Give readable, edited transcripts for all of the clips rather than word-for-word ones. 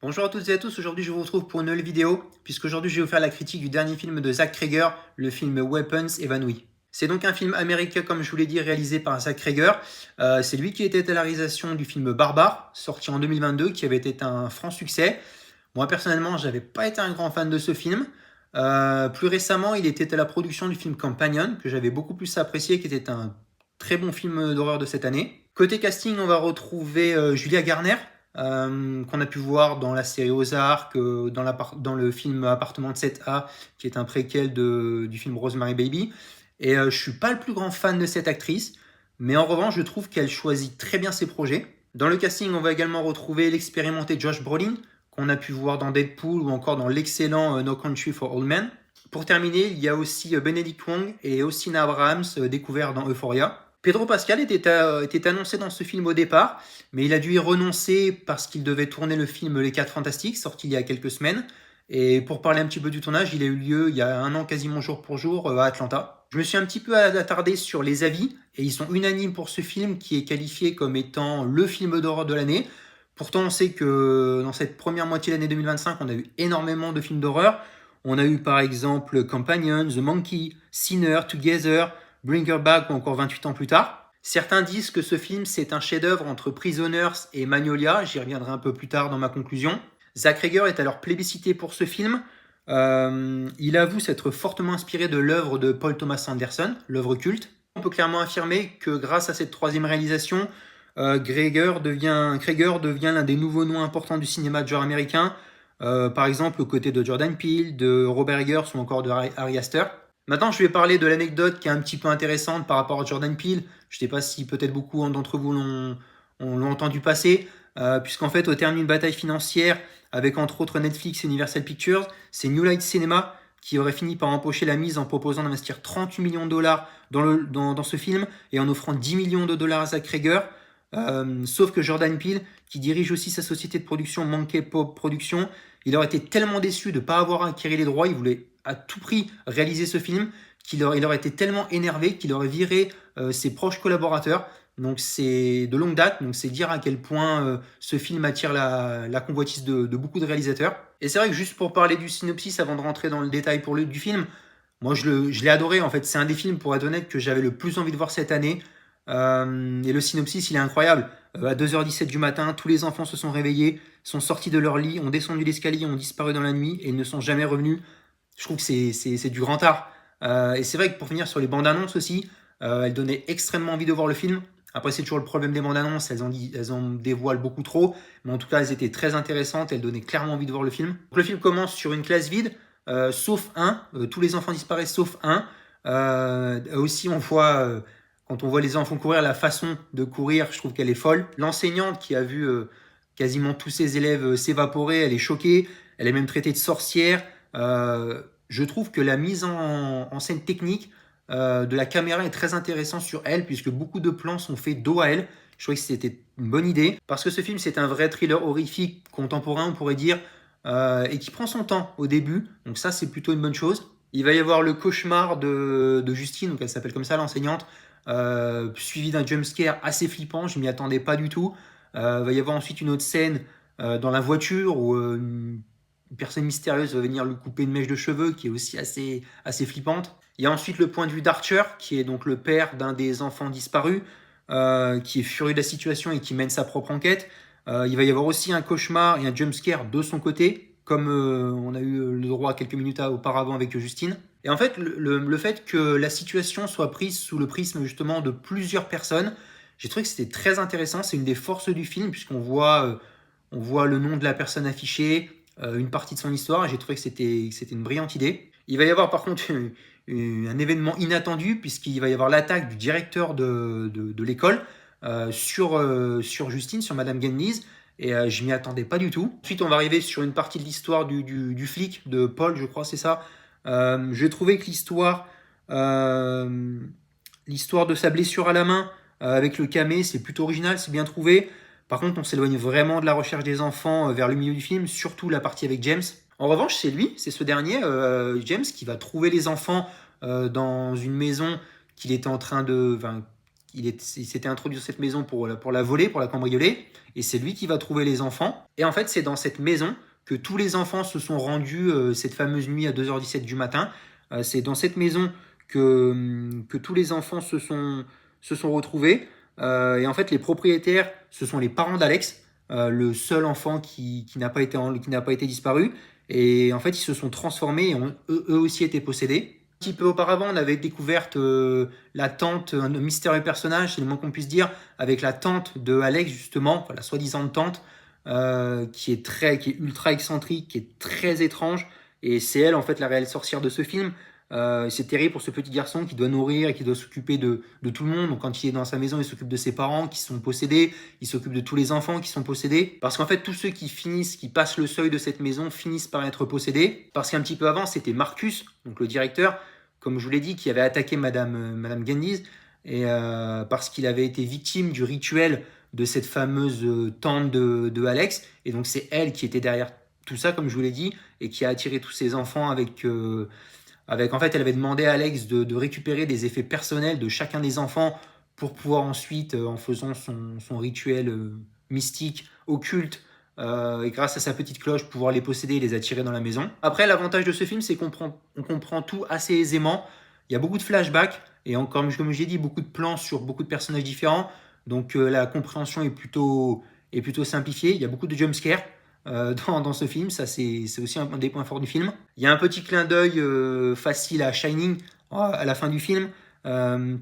Bonjour à toutes et à tous, aujourd'hui je vous retrouve pour une nouvelle vidéo, puisqu'aujourd'hui je vais vous faire la critique du dernier film de Zach Cregger, le film Weapons évanoui. C'est donc un film américain, comme je vous l'ai dit, réalisé par Zach Cregger. C'est lui qui était à la réalisation du film Barbare, sorti en 2022, qui avait été un franc succès. Moi personnellement, j'avais pas été un grand fan de ce film. Plus récemment, il était à la production du film Companion, que j'avais beaucoup plus apprécié, qui était un très bon film d'horreur de cette année. Côté casting, on va retrouver Julia Garner, qu'on a pu voir dans la série Ozark, dans le film Appartement de 7A, qui est un préquel du film Rosemary Baby. Et je suis pas le plus grand fan de cette actrice, mais en revanche, je trouve qu'elle choisit très bien ses projets. Dans le casting, on va également retrouver l'expérimenté Josh Brolin, qu'on a pu voir dans Deadpool ou encore dans l'excellent No Country for Old Men. Pour terminer, il y a aussi Benedict Wong et Austin Abrahams, découverts dans Euphoria. Pedro Pascal était annoncé dans ce film au départ, mais il a dû y renoncer parce qu'il devait tourner le film Les 4 Fantastiques, sorti il y a quelques semaines. Et pour parler un petit peu du tournage, il a eu lieu il y a un an quasiment jour pour jour à Atlanta. Je me suis un petit peu attardé sur les avis, et ils sont unanimes pour ce film qui est qualifié comme étant le film d'horreur de l'année. Pourtant, on sait que dans cette première moitié de l'année 2025, on a eu énormément de films d'horreur. On a eu par exemple Companion, The Monkey, Sinner, Together, Bring Her Back ou encore 28 ans plus tard. Certains disent que ce film c'est un chef-d'œuvre entre Prisoners et Magnolia, j'y reviendrai un peu plus tard dans ma conclusion. Zach Cregger est alors plébiscité pour ce film. Il avoue s'être fortement inspiré de l'œuvre de Paul Thomas Anderson, l'œuvre culte. On peut clairement affirmer que grâce à cette troisième réalisation, Cregger devient l'un des nouveaux noms importants du cinéma de genre américain, par exemple aux côtés de Jordan Peele, de Robert Eggers ou encore de Ari Aster. Maintenant, je vais parler de l'anecdote qui est un petit peu intéressante par rapport à Jordan Peele. Je ne sais pas si peut-être beaucoup d'entre vous l'ont entendu passer, puisqu'en fait, au terme d'une bataille financière avec entre autres Netflix et Universal Pictures, c'est New Light Cinema qui aurait fini par empocher la mise en proposant d'investir 38 millions de dollars dans ce film et en offrant 10 millions de dollars à Zach Cregger. Sauf que Jordan Peele, qui dirige aussi sa société de production Monkey Pop Productions, il aurait été tellement déçu de ne pas avoir acquis les droits, il voulait à tout prix réaliser ce film, il aurait été tellement énervé qu'il aurait viré ses proches collaborateurs. Donc c'est de longue date, donc c'est dire à quel point ce film attire la convoitise de beaucoup de réalisateurs. Et c'est vrai que juste pour parler du synopsis, avant de rentrer dans le détail du film, moi je l'ai adoré en fait, c'est un des films pour être honnête que j'avais le plus envie de voir cette année. Et le synopsis, il est incroyable. À 2h17 du matin, tous les enfants se sont réveillés, sont sortis de leur lit, ont descendu l'escalier, ont disparu dans la nuit et ne sont jamais revenus. Je trouve que c'est du grand art. Et c'est vrai que pour finir sur les bandes annonces aussi, elles donnaient extrêmement envie de voir le film. Après, c'est toujours le problème des bandes annonces, elles en dévoilent beaucoup trop, mais en tout cas, elles étaient très intéressantes, elles donnaient clairement envie de voir le film. Donc, le film commence sur une classe vide, sauf un, tous les enfants disparaissent sauf un. Aussi, quand on voit les enfants courir, la façon de courir, je trouve qu'elle est folle. L'enseignante qui a vu quasiment tous ses élèves s'évaporer, elle est choquée, elle est même traitée de sorcière. Je trouve que la mise en scène technique de la caméra est très intéressante sur elle, puisque beaucoup de plans sont faits dos à elle. Je trouvais que c'était une bonne idée, parce que ce film c'est un vrai thriller horrifique contemporain, on pourrait dire, et qui prend son temps au début, donc ça c'est plutôt une bonne chose. Il va y avoir le cauchemar de Justine, donc elle s'appelle comme ça l'enseignante, suivi d'un jumpscare assez flippant, je m'y attendais pas du tout. Il va y avoir ensuite une autre scène dans la voiture où une personne mystérieuse va venir lui couper une mèche de cheveux qui est aussi assez flippante. Il y a ensuite le point de vue d'Archer, qui est donc le père d'un des enfants disparus, qui est furieux de la situation et qui mène sa propre enquête. Il va y avoir aussi un cauchemar et un jumpscare de son côté, comme on a eu le droit quelques minutes auparavant avec Justine. Et en fait, le fait que la situation soit prise sous le prisme justement de plusieurs personnes, j'ai trouvé que c'était très intéressant. C'est une des forces du film, puisqu'on voit le nom de la personne affichée, une partie de son histoire. J'ai trouvé que c'était une brillante idée. Il va y avoir par contre un événement inattendu, puisqu'il va y avoir l'attaque du directeur de l'école sur Justine, sur Madame Genlise. Et je m'y attendais pas du tout. Ensuite, on va arriver sur une partie de l'histoire du flic, de Paul, je crois, c'est ça. J'ai trouvé que l'histoire de sa blessure à la main avec le camé, c'est plutôt original, c'est bien trouvé. Par contre, on s'éloigne vraiment de la recherche des enfants vers le milieu du film, surtout la partie avec James. En revanche, c'est ce dernier, James, qui va trouver les enfants dans une maison qu'il était en train il s'était introduit dans cette maison pour la voler, pour la cambrioler, et c'est lui qui va trouver les enfants. Et en fait, c'est dans cette maison que tous les enfants se sont rendus cette fameuse nuit à 2h17 du matin. C'est dans cette maison que tous les enfants se sont retrouvés. Et en fait, les propriétaires, ce sont les parents d'Alex, le seul enfant qui n'a pas été disparu. Et en fait, ils se sont transformés et eux aussi étaient possédés. Un petit peu auparavant, on avait découvert la tante, un mystérieux personnage, c'est le moins qu'on puisse dire, avec la tante de Alex, justement, enfin, la soi-disant tante, qui est ultra excentrique, qui est très étrange. Et c'est elle, en fait, la réelle sorcière de ce film. C'est terrible pour ce petit garçon qui doit nourrir et qui doit s'occuper de tout le monde. Donc quand il est dans sa maison, il s'occupe de ses parents qui sont possédés, il s'occupe de tous les enfants qui sont possédés. Parce qu'en fait, tous ceux qui passent le seuil de cette maison finissent par être possédés. Parce qu'un petit peu avant, c'était Marcus, donc le directeur, comme je vous l'ai dit, qui avait attaqué Madame Gendiz, et parce qu'il avait été victime du rituel de cette fameuse tante de Alex. Et donc c'est elle qui était derrière tout ça, comme je vous l'ai dit, et qui a attiré tous ces enfants en fait, elle avait demandé à Alex de récupérer des effets personnels de chacun des enfants pour pouvoir ensuite, en faisant son rituel mystique, occulte, et grâce à sa petite cloche, pouvoir les posséder et les attirer dans la maison. Après, l'avantage de ce film, c'est qu'on comprend tout assez aisément. Il y a beaucoup de flashbacks, et encore, comme j'ai dit, beaucoup de plans sur beaucoup de personnages différents. Donc la compréhension est plutôt simplifiée. Il y a beaucoup de jumpscares dans ce film, ça c'est aussi un des points forts du film. Il y a un petit clin d'œil facile à Shining à la fin du film,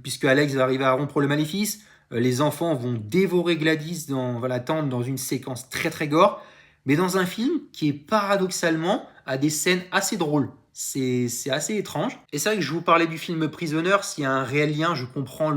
puisque Alex va arriver à rompre le maléfice. Les enfants vont dévorer Gladys dans l'attente dans une séquence très très gore, mais dans un film qui est paradoxalement à des scènes assez drôles. C'est assez étrange. Et c'est vrai que je vous parlais du film Prisoner, s'il y a un réel lien, je comprends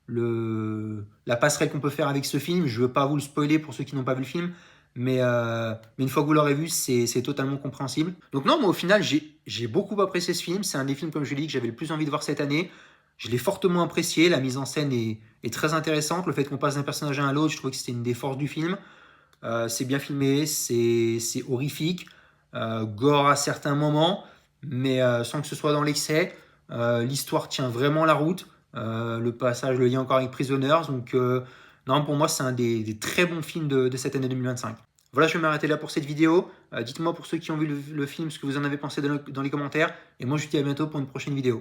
la passerelle qu'on peut faire avec ce film. Je ne veux pas vous le spoiler pour ceux qui n'ont pas vu le film, mais une fois que vous l'aurez vu, c'est totalement compréhensible. Donc non, moi au final, j'ai beaucoup apprécié ce film. C'est un des films, comme je l'ai dit, que j'avais le plus envie de voir cette année. Je l'ai fortement apprécié. La mise en scène est très intéressante. Le fait qu'on passe d'un personnage à un autre, je trouvais que c'était une des forces du film. C'est bien filmé, c'est horrifique, gore à certains moments, mais sans que ce soit dans l'excès. L'histoire tient vraiment la route. Le lien encore avec Prisoners. Donc non, pour moi, c'est un des très bons films de cette année 2025. Voilà, je vais m'arrêter là pour cette vidéo. Dites-moi pour ceux qui ont vu le film ce que vous en avez pensé dans les commentaires. Et moi, je vous dis à bientôt pour une prochaine vidéo.